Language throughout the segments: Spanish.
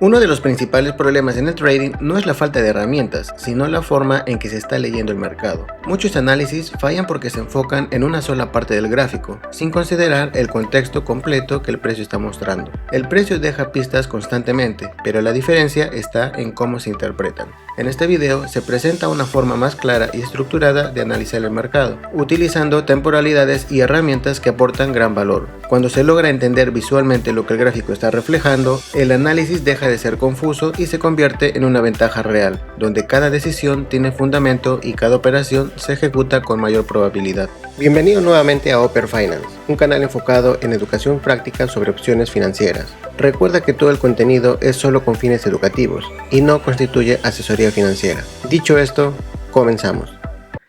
Uno de los principales problemas en el trading no es la falta de herramientas, sino la forma en que se está leyendo el mercado. Muchos análisis fallan porque se enfocan en una sola parte del gráfico, sin considerar el contexto completo que el precio está mostrando. El precio deja pistas constantemente, pero la diferencia está en cómo se interpretan. En este video se presenta una forma más clara y estructurada de analizar el mercado, utilizando temporalidades y herramientas que aportan gran valor. Cuando se logra entender visualmente lo que el gráfico está reflejando, el análisis deja de ser confuso y se convierte en una ventaja real, donde cada decisión tiene fundamento y cada operación se ejecuta con mayor probabilidad. Bienvenido nuevamente a Oper Finance, un canal enfocado en educación práctica sobre opciones financieras. Recuerda que todo el contenido es solo con fines educativos y no constituye asesoría financiera. Dicho esto, comenzamos.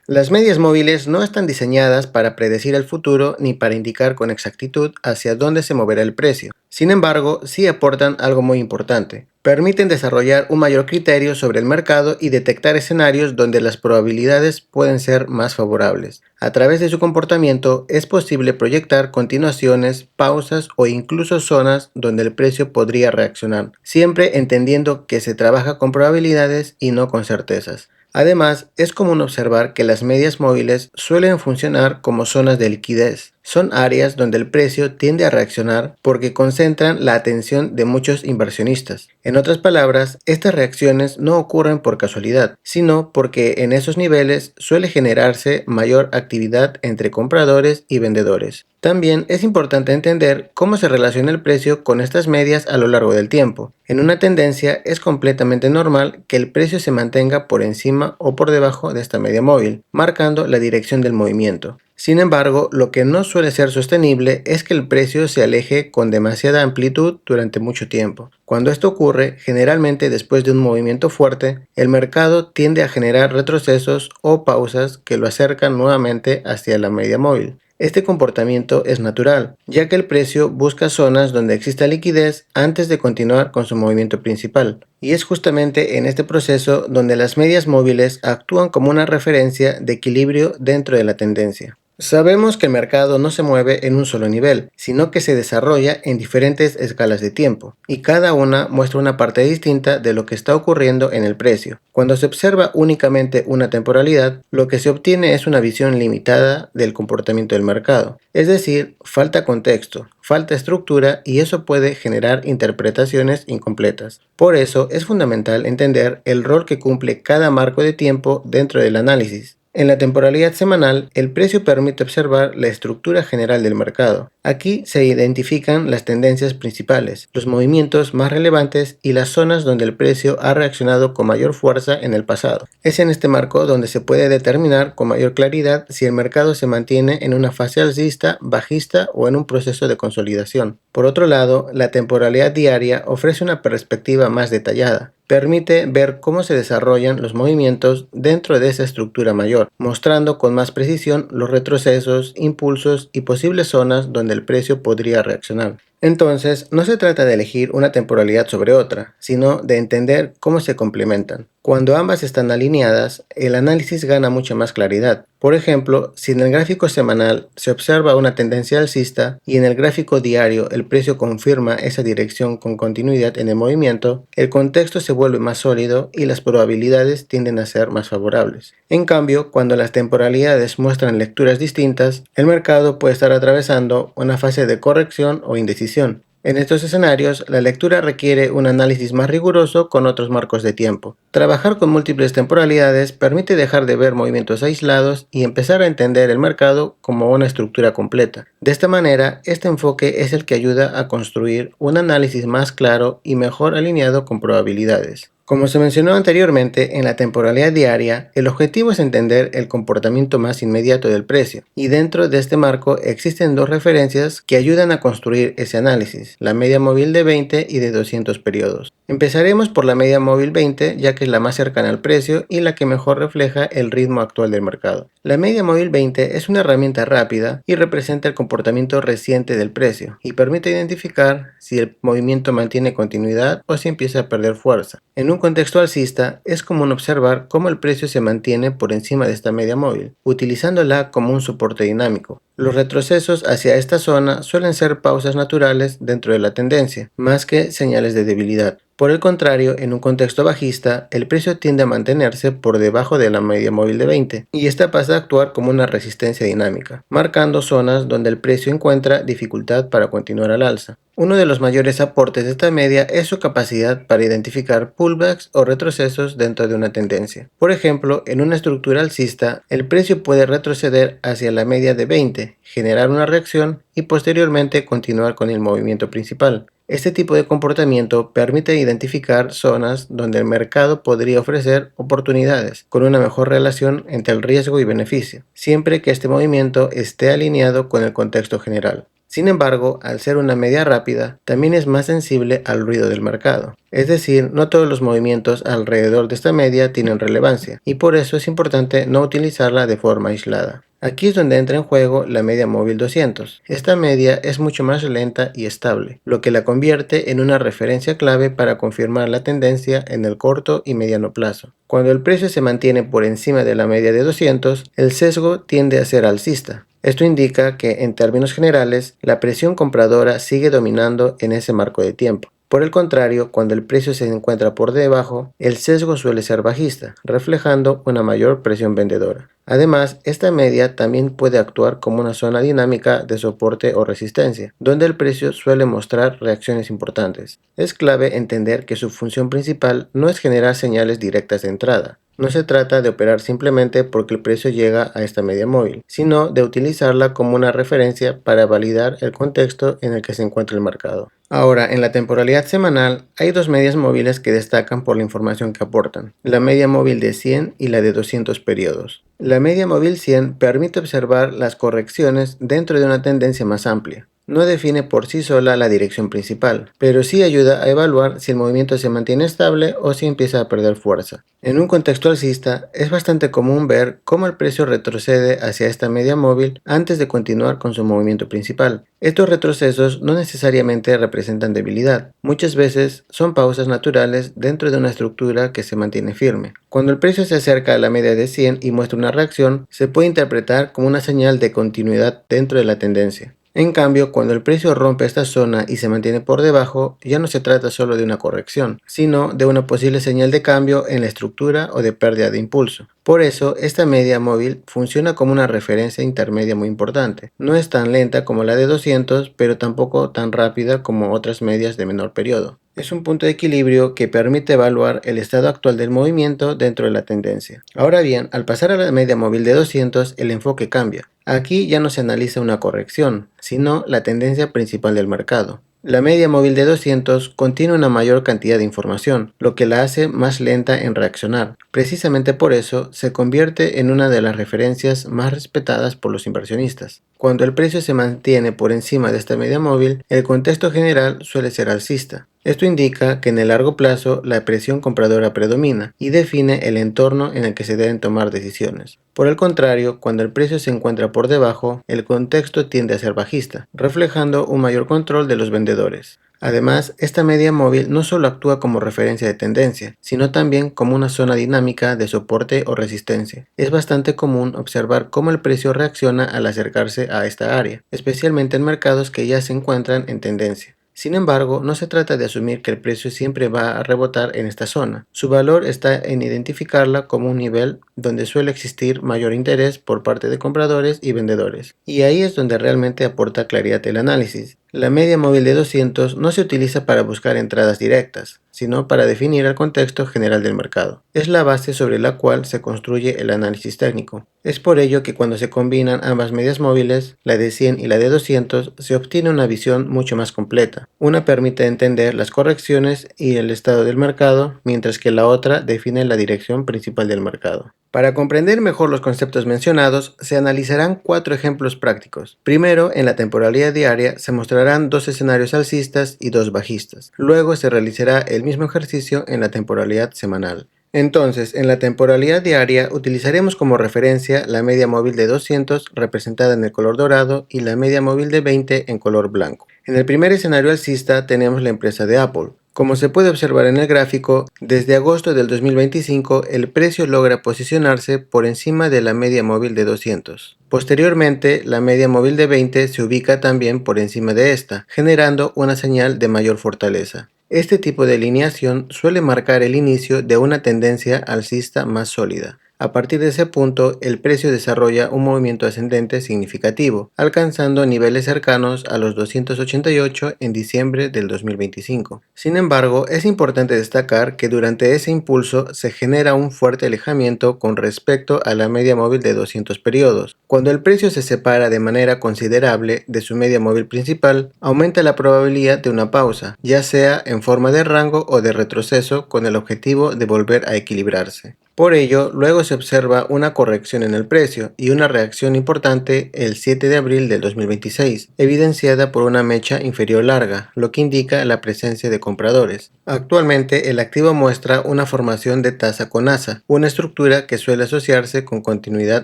Las medias móviles no están diseñadas para predecir el futuro ni para indicar con exactitud hacia dónde se moverá el precio. Sin embargo, sí aportan algo muy importante. Permiten desarrollar un mayor criterio sobre el mercado y detectar escenarios donde las probabilidades pueden ser más favorables. A través de su comportamiento es posible proyectar continuaciones, pausas o incluso zonas donde el precio podría reaccionar, siempre entendiendo que se trabaja con probabilidades y no con certezas. Además, es común observar que las medias móviles suelen funcionar como zonas de liquidez. Son áreas donde el precio tiende a reaccionar porque concentran la atención de muchos inversionistas. En otras palabras, estas reacciones no ocurren por casualidad, sino porque en esos niveles suele generarse mayor actividad entre compradores y vendedores. También es importante entender cómo se relaciona el precio con estas medias a lo largo del tiempo. En una tendencia es completamente normal que el precio se mantenga por encima o por debajo de esta media móvil, marcando la dirección del movimiento. Sin embargo, lo que no suele ser sostenible es que el precio se aleje con demasiada amplitud durante mucho tiempo. Cuando esto ocurre, generalmente después de un movimiento fuerte, el mercado tiende a generar retrocesos o pausas que lo acercan nuevamente hacia la media móvil. Este comportamiento es natural, ya que el precio busca zonas donde exista liquidez antes de continuar con su movimiento principal. Y es justamente en este proceso donde las medias móviles actúan como una referencia de equilibrio dentro de la tendencia. Sabemos que el mercado no se mueve en un solo nivel, sino que se desarrolla en diferentes escalas de tiempo, y cada una muestra una parte distinta de lo que está ocurriendo en el precio. Cuando se observa únicamente una temporalidad, lo que se obtiene es una visión limitada del comportamiento del mercado, es decir, falta contexto, falta estructura y eso puede generar interpretaciones incompletas. Por eso es fundamental entender el rol que cumple cada marco de tiempo dentro del análisis. En la temporalidad semanal, el precio permite observar la estructura general del mercado. Aquí se identifican las tendencias principales, los movimientos más relevantes y las zonas donde el precio ha reaccionado con mayor fuerza en el pasado. Es en este marco donde se puede determinar con mayor claridad si el mercado se mantiene en una fase alcista, bajista o en un proceso de consolidación. Por otro lado, la temporalidad diaria ofrece una perspectiva más detallada. Permite ver cómo se desarrollan los movimientos dentro de esa estructura mayor, mostrando con más precisión los retrocesos, impulsos y posibles zonas donde el precio podría reaccionar. Entonces, no se trata de elegir una temporalidad sobre otra, sino de entender cómo se complementan. Cuando ambas están alineadas, el análisis gana mucha más claridad. Por ejemplo, si en el gráfico semanal se observa una tendencia alcista y en el gráfico diario el precio confirma esa dirección con continuidad en el movimiento, el contexto se vuelve más sólido y las probabilidades tienden a ser más favorables. En cambio, cuando las temporalidades muestran lecturas distintas, el mercado puede estar atravesando una fase de corrección o indecisión. En estos escenarios, la lectura requiere un análisis más riguroso con otros marcos de tiempo. Trabajar con múltiples temporalidades permite dejar de ver movimientos aislados y empezar a entender el mercado como una estructura completa. De esta manera, este enfoque es el que ayuda a construir un análisis más claro y mejor alineado con probabilidades. Como se mencionó anteriormente, en la temporalidad diaria, el objetivo es entender el comportamiento más inmediato del precio, y dentro de este marco existen dos referencias que ayudan a construir ese análisis, la media móvil de 20 y de 200 periodos. Empezaremos por la media móvil 20, ya que es la más cercana al precio y la que mejor refleja el ritmo actual del mercado. La media móvil 20 es una herramienta rápida y representa el comportamiento reciente del precio, y permite identificar si el movimiento mantiene continuidad o si empieza a perder fuerza. En un contexto alcista, es común observar cómo el precio se mantiene por encima de esta media móvil, utilizándola como un soporte dinámico. Los retrocesos hacia esta zona suelen ser pausas naturales dentro de la tendencia, más que señales de debilidad. Por el contrario, en un contexto bajista, el precio tiende a mantenerse por debajo de la media móvil de 20 y esta pasa a actuar como una resistencia dinámica, marcando zonas donde el precio encuentra dificultad para continuar al alza. Uno de los mayores aportes de esta media es su capacidad para identificar pullbacks o retrocesos dentro de una tendencia. Por ejemplo, en una estructura alcista, el precio puede retroceder hacia la media de 20, generar una reacción y posteriormente continuar con el movimiento principal. Este tipo de comportamiento permite identificar zonas donde el mercado podría ofrecer oportunidades con una mejor relación entre el riesgo y beneficio, siempre que este movimiento esté alineado con el contexto general. Sin embargo, al ser una media rápida, también es más sensible al ruido del mercado. Es decir, no todos los movimientos alrededor de esta media tienen relevancia, y por eso es importante no utilizarla de forma aislada. Aquí es donde entra en juego la media móvil 200. Esta media es mucho más lenta y estable, lo que la convierte en una referencia clave para confirmar la tendencia en el corto y mediano plazo. Cuando el precio se mantiene por encima de la media de 200, el sesgo tiende a ser alcista. Esto indica que, en términos generales, la presión compradora sigue dominando en ese marco de tiempo. Por el contrario, cuando el precio se encuentra por debajo, el sesgo suele ser bajista, reflejando una mayor presión vendedora. Además, esta media también puede actuar como una zona dinámica de soporte o resistencia, donde el precio suele mostrar reacciones importantes. Es clave entender que su función principal no es generar señales directas de entrada. No se trata de operar simplemente porque el precio llega a esta media móvil, sino de utilizarla como una referencia para validar el contexto en el que se encuentra el mercado. Ahora, en la temporalidad semanal, hay dos medias móviles que destacan por la información que aportan, la media móvil de 100 y la de 200 periodos. La media móvil 100 permite observar las correcciones dentro de una tendencia más amplia. No define por sí sola la dirección principal, pero sí ayuda a evaluar si el movimiento se mantiene estable o si empieza a perder fuerza. En un contexto alcista, es bastante común ver cómo el precio retrocede hacia esta media móvil antes de continuar con su movimiento principal. Estos retrocesos no necesariamente representan debilidad, muchas veces son pausas naturales dentro de una estructura que se mantiene firme. Cuando el precio se acerca a la media de 100 y muestra una reacción, se puede interpretar como una señal de continuidad dentro de la tendencia. En cambio, cuando el precio rompe esta zona y se mantiene por debajo, ya no se trata solo de una corrección, sino de una posible señal de cambio en la estructura o de pérdida de impulso. Por eso, esta media móvil funciona como una referencia intermedia muy importante. No es tan lenta como la de 200, pero tampoco tan rápida como otras medias de menor periodo. Es un punto de equilibrio que permite evaluar el estado actual del movimiento dentro de la tendencia. Ahora bien, al pasar a la media móvil de 200, el enfoque cambia. Aquí ya no se analiza una corrección, sino la tendencia principal del mercado. La media móvil de 200 contiene una mayor cantidad de información, lo que la hace más lenta en reaccionar. Precisamente por eso se convierte en una de las referencias más respetadas por los inversionistas. Cuando el precio se mantiene por encima de esta media móvil, el contexto general suele ser alcista. Esto indica que en el largo plazo la presión compradora predomina y define el entorno en el que se deben tomar decisiones. Por el contrario, cuando el precio se encuentra por debajo, el contexto tiende a ser bajista, reflejando un mayor control de los vendedores. Además, esta media móvil no solo actúa como referencia de tendencia, sino también como una zona dinámica de soporte o resistencia. Es bastante común observar cómo el precio reacciona al acercarse a esta área, especialmente en mercados que ya se encuentran en tendencia. Sin embargo, no se trata de asumir que el precio siempre va a rebotar en esta zona. Su valor está en identificarla como un nivel donde suele existir mayor interés por parte de compradores y vendedores. Y ahí es donde realmente aporta claridad el análisis. La media móvil de 200 no se utiliza para buscar entradas directas, sino para definir el contexto general del mercado. Es la base sobre la cual se construye el análisis técnico. Es por ello que cuando se combinan ambas medias móviles, la de 100 y la de 200, se obtiene una visión mucho más completa. Una permite entender las correcciones y el estado del mercado, mientras que la otra define la dirección principal del mercado. Para comprender mejor los conceptos mencionados, se analizarán 4 ejemplos prácticos. Primero, en la temporalidad diaria se mostrarán 2 escenarios alcistas y 2 bajistas. Luego se realizará el mismo ejercicio en la temporalidad semanal. Entonces, en la temporalidad diaria utilizaremos como referencia la media móvil de 200 representada en el color dorado y la media móvil de 20 en color blanco. En el primer escenario alcista tenemos la empresa de Apple. Como se puede observar en el gráfico, desde agosto del 2025 el precio logra posicionarse por encima de la media móvil de 200. Posteriormente, la media móvil de 20 se ubica también por encima de esta, generando una señal de mayor fortaleza. Este tipo de alineación suele marcar el inicio de una tendencia alcista más sólida. A partir de ese punto, el precio desarrolla un movimiento ascendente significativo, alcanzando niveles cercanos a los 288 en diciembre del 2025. Sin embargo, es importante destacar que durante ese impulso se genera un fuerte alejamiento con respecto a la media móvil de 200 periodos. Cuando el precio se separa de manera considerable de su media móvil principal, aumenta la probabilidad de una pausa, ya sea en forma de rango o de retroceso, con el objetivo de volver a equilibrarse. Por ello, luego se observa una corrección en el precio y una reacción importante el 7 de abril del 2026, evidenciada por una mecha inferior larga, lo que indica la presencia de compradores. Actualmente, el activo muestra una formación de tasa con asa, una estructura que suele asociarse con continuidad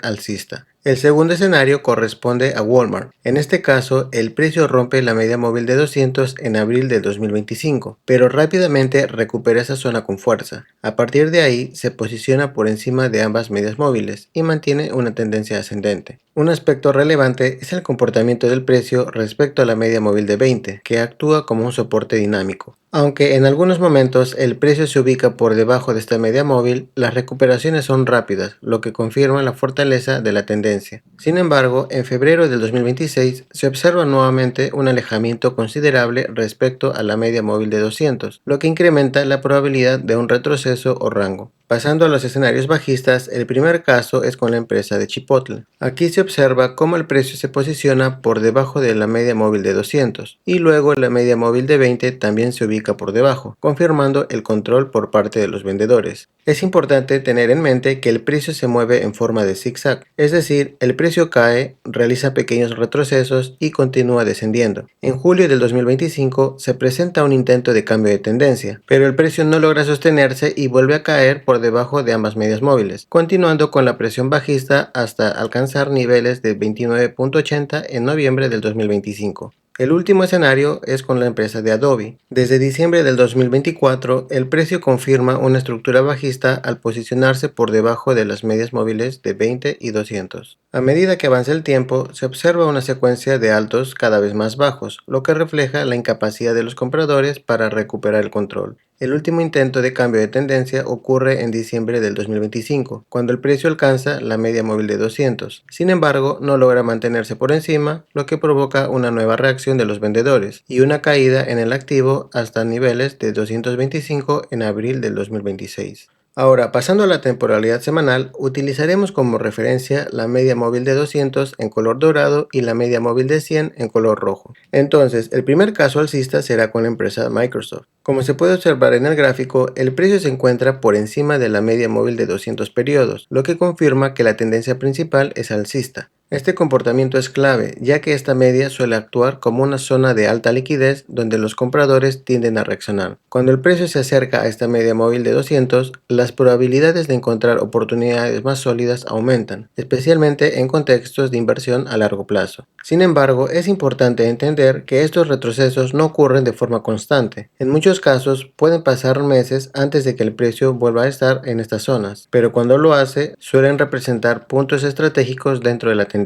alcista. El segundo escenario corresponde a Walmart. En este caso, el precio rompe la media móvil de 200 en abril del 2025, pero rápidamente recupera esa zona con fuerza. A partir de ahí, se posiciona por encima de ambas medias móviles y mantiene una tendencia ascendente. Un aspecto relevante es el comportamiento del precio respecto a la media móvil de 20, que actúa como un soporte dinámico. Aunque en algunos momentos el precio se ubica por debajo de esta media móvil, las recuperaciones son rápidas, lo que confirma la fortaleza de la tendencia. Sin embargo, en febrero del 2026 se observa nuevamente un alejamiento considerable respecto a la media móvil de 200, lo que incrementa la probabilidad de un retroceso o rango. Pasando a los escenarios bajistas, el primer caso es con la empresa de Chipotle. Aquí se observa cómo el precio se posiciona por debajo de la media móvil de 200 y luego la media móvil de 20 también se ubica por debajo, confirmando el control por parte de los vendedores. Es importante tener en mente que el precio se mueve en forma de zigzag, es decir, el precio cae, realiza pequeños retrocesos y continúa descendiendo. En julio del 2025 se presenta un intento de cambio de tendencia, pero el precio no logra sostenerse y vuelve a caer por debajo de ambas medias móviles, continuando con la presión bajista hasta alcanzar niveles de 29.80 en noviembre del 2025. El último escenario es con la empresa de Adobe. Desde diciembre del 2024, el precio confirma una estructura bajista al posicionarse por debajo de las medias móviles de 20 y 200. A medida que avanza el tiempo, se observa una secuencia de altos cada vez más bajos, lo que refleja la incapacidad de los compradores para recuperar el control. El último intento de cambio de tendencia ocurre en diciembre del 2025, cuando el precio alcanza la media móvil de 200. Sin embargo, no logra mantenerse por encima, lo que provoca una nueva reacción de los vendedores y una caída en el activo hasta niveles de 225 en abril del 2026. Ahora, pasando a la temporalidad semanal, utilizaremos como referencia la media móvil de 200 en color dorado y la media móvil de 100 en color rojo. Entonces, el primer caso alcista será con la empresa Microsoft. Como se puede observar en el gráfico, el precio se encuentra por encima de la media móvil de 200 periodos, lo que confirma que la tendencia principal es alcista. Este comportamiento es clave, ya que esta media suele actuar como una zona de alta liquidez donde los compradores tienden a reaccionar. Cuando el precio se acerca a esta media móvil de 200, las probabilidades de encontrar oportunidades más sólidas aumentan, especialmente en contextos de inversión a largo plazo. Sin embargo, es importante entender que estos retrocesos no ocurren de forma constante. En muchos casos pueden pasar meses antes de que el precio vuelva a estar en estas zonas, pero cuando lo hace, suelen representar puntos estratégicos dentro de la tendencia.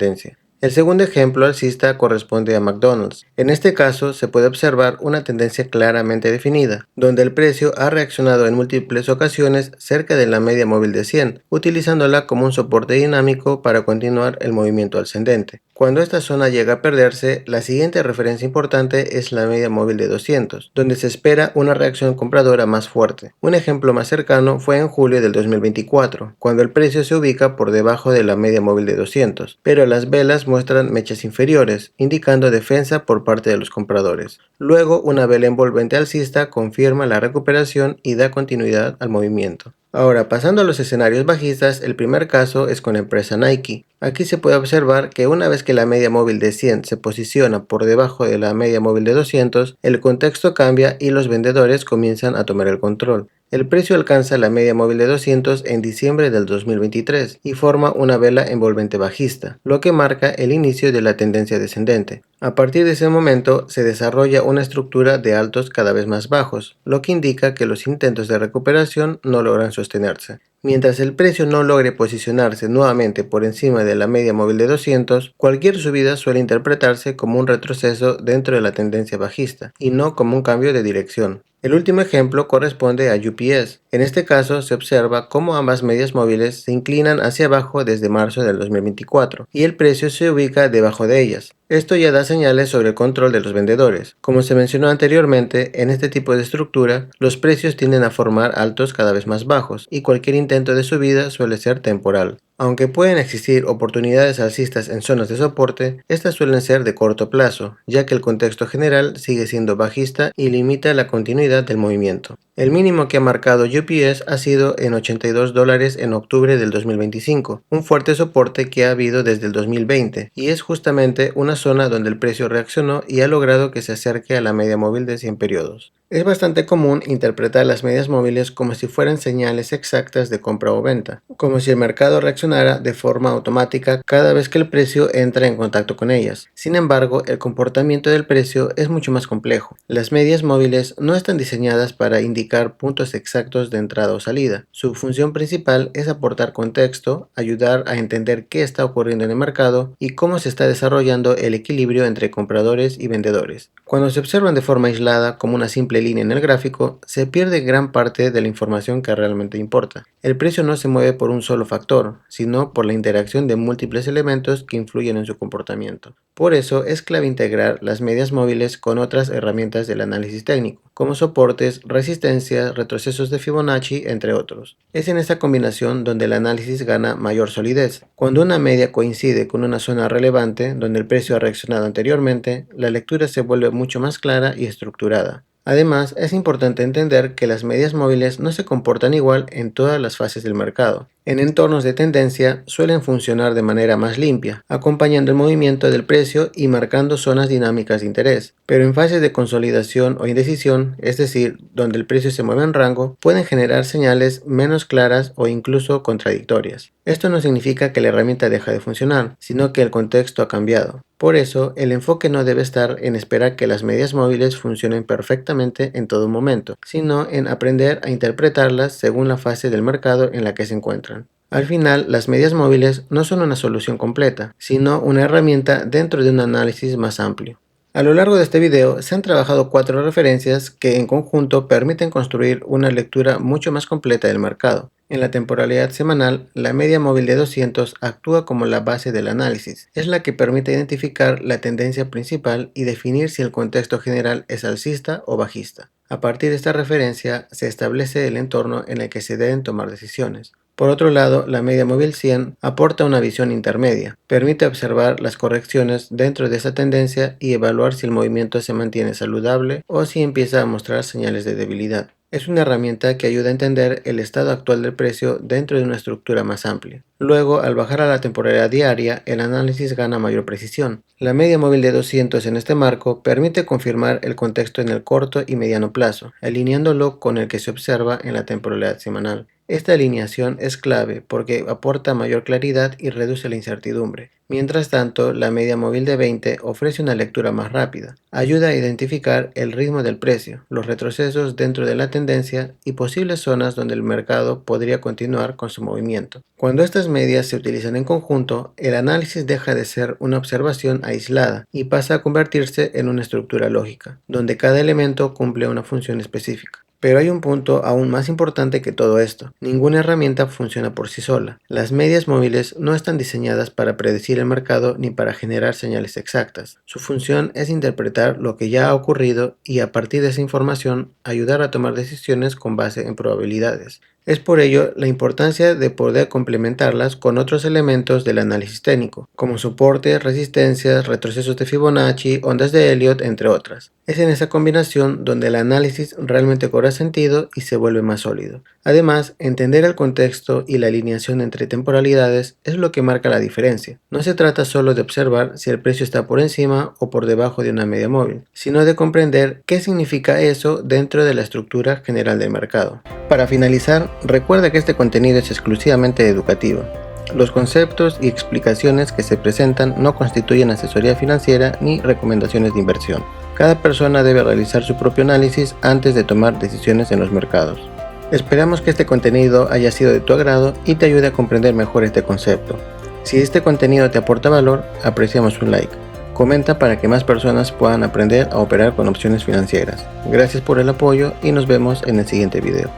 El segundo ejemplo alcista corresponde a McDonald's. En este caso se puede observar una tendencia claramente definida, donde el precio ha reaccionado en múltiples ocasiones cerca de la media móvil de 100, utilizándola como un soporte dinámico para continuar el movimiento ascendente. Cuando esta zona llega a perderse, la siguiente referencia importante es la media móvil de 200, donde se espera una reacción compradora más fuerte. Un ejemplo más cercano fue en julio del 2024, cuando el precio se ubica por debajo de la media móvil de 200, pero las velas muestran mechas inferiores, indicando defensa por parte de los compradores. Luego, una vela envolvente alcista confirma la recuperación y da continuidad al movimiento. Ahora, pasando a los escenarios bajistas, el primer caso es con la empresa Nike. Aquí se puede observar que una vez que la media móvil de 100 se posiciona por debajo de la media móvil de 200, el contexto cambia y los vendedores comienzan a tomar el control. El precio alcanza la media móvil de 200 en diciembre del 2023 y forma una vela envolvente bajista, lo que marca el inicio de la tendencia descendente. A partir de ese momento se desarrolla una estructura de altos cada vez más bajos, lo que indica que los intentos de recuperación no logran sostenerse. Mientras el precio no logre posicionarse nuevamente por encima de la media móvil de 200, cualquier subida suele interpretarse como un retroceso dentro de la tendencia bajista y no como un cambio de dirección. El último ejemplo corresponde a UPS. En este caso se observa cómo ambas medias móviles se inclinan hacia abajo desde marzo del 2024 y el precio se ubica debajo de ellas. Esto ya da señales sobre el control de los vendedores. Como se mencionó anteriormente, en este tipo de estructura, los precios tienden a formar altos cada vez más bajos y cualquier intento de subida suele ser temporal. Aunque pueden existir oportunidades alcistas en zonas de soporte, estas suelen ser de corto plazo, ya que el contexto general sigue siendo bajista y limita la continuidad del movimiento. El mínimo que ha marcado UPS ha sido en $82 en octubre del 2025, un fuerte soporte que ha habido desde el 2020, y es justamente una zona donde el precio reaccionó y ha logrado que se acerque a la media móvil de 100 periodos. Es bastante común interpretar las medias móviles como si fueran señales exactas de compra o venta, como si el mercado reaccionara de forma automática cada vez que el precio entra en contacto con ellas. Sin embargo, el comportamiento del precio es mucho más complejo. Las medias móviles no están diseñadas para indicar puntos exactos de entrada o salida. Su función principal es aportar contexto, ayudar a entender qué está ocurriendo en el mercado y cómo se está desarrollando el equilibrio entre compradores y vendedores. Cuando se observan de forma aislada como una simple línea en el gráfico, se pierde gran parte de la información que realmente importa. El precio no se mueve por un solo factor, sino por la interacción de múltiples elementos que influyen en su comportamiento. Por eso es clave integrar las medias móviles con otras herramientas del análisis técnico, como soportes, resistencias, retrocesos de Fibonacci, entre otros. Es en esta combinación donde el análisis gana mayor solidez. Cuando una media coincide con una zona relevante donde el precio ha reaccionado anteriormente, la lectura se vuelve mucho más clara y estructurada. Además, es importante entender que las medias móviles no se comportan igual en todas las fases del mercado. En entornos de tendencia suelen funcionar de manera más limpia, acompañando el movimiento del precio y marcando zonas dinámicas de interés. Pero en fases de consolidación o indecisión, es decir, donde el precio se mueve en rango, pueden generar señales menos claras o incluso contradictorias. Esto no significa que la herramienta deja de funcionar, sino que el contexto ha cambiado. Por eso, el enfoque no debe estar en esperar que las medias móviles funcionen perfectamente en todo momento, sino en aprender a interpretarlas según la fase del mercado en la que se encuentran. Al final, las medias móviles no son una solución completa, sino una herramienta dentro de un análisis más amplio. A lo largo de este video se han trabajado 4 referencias que en conjunto permiten construir una lectura mucho más completa del mercado. En la temporalidad semanal, la media móvil de 200 actúa como la base del análisis. Es la que permite identificar la tendencia principal y definir si el contexto general es alcista o bajista. A partir de esta referencia se establece el entorno en el que se deben tomar decisiones. Por otro lado, la media móvil 100 aporta una visión intermedia, permite observar las correcciones dentro de esa tendencia y evaluar si el movimiento se mantiene saludable o si empieza a mostrar señales de debilidad. Es una herramienta que ayuda a entender el estado actual del precio dentro de una estructura más amplia. Luego, al bajar a la temporalidad diaria, el análisis gana mayor precisión. La media móvil de 200 en este marco permite confirmar el contexto en el corto y mediano plazo, alineándolo con el que se observa en la temporalidad semanal. Esta alineación es clave porque aporta mayor claridad y reduce la incertidumbre. Mientras tanto, la media móvil de 20 ofrece una lectura más rápida. Ayuda a identificar el ritmo del precio, los retrocesos dentro de la tendencia y posibles zonas donde el mercado podría continuar con su movimiento. Cuando estas medias se utilizan en conjunto, el análisis deja de ser una observación aislada y pasa a convertirse en una estructura lógica, donde cada elemento cumple una función específica. Pero hay un punto aún más importante que todo esto. Ninguna herramienta funciona por sí sola. Las medias móviles no están diseñadas para predecir el mercado ni para generar señales exactas. Su función es interpretar lo que ya ha ocurrido y a partir de esa información ayudar a tomar decisiones con base en probabilidades. Es por ello la importancia de poder complementarlas con otros elementos del análisis técnico, como soportes, resistencias, retrocesos de Fibonacci, ondas de Elliott, entre otras. Es en esa combinación donde el análisis realmente cobra sentido y se vuelve más sólido. Además, entender el contexto y la alineación entre temporalidades es lo que marca la diferencia. No se trata solo de observar si el precio está por encima o por debajo de una media móvil, sino de comprender qué significa eso dentro de la estructura general del mercado. Para finalizar, recuerda que este contenido es exclusivamente educativo. Los conceptos y explicaciones que se presentan no constituyen asesoría financiera ni recomendaciones de inversión. Cada persona debe realizar su propio análisis antes de tomar decisiones en los mercados. Esperamos que este contenido haya sido de tu agrado y te ayude a comprender mejor este concepto. Si este contenido te aporta valor, apreciamos un like. Comenta para que más personas puedan aprender a operar con opciones financieras. Gracias por el apoyo y nos vemos en el siguiente video.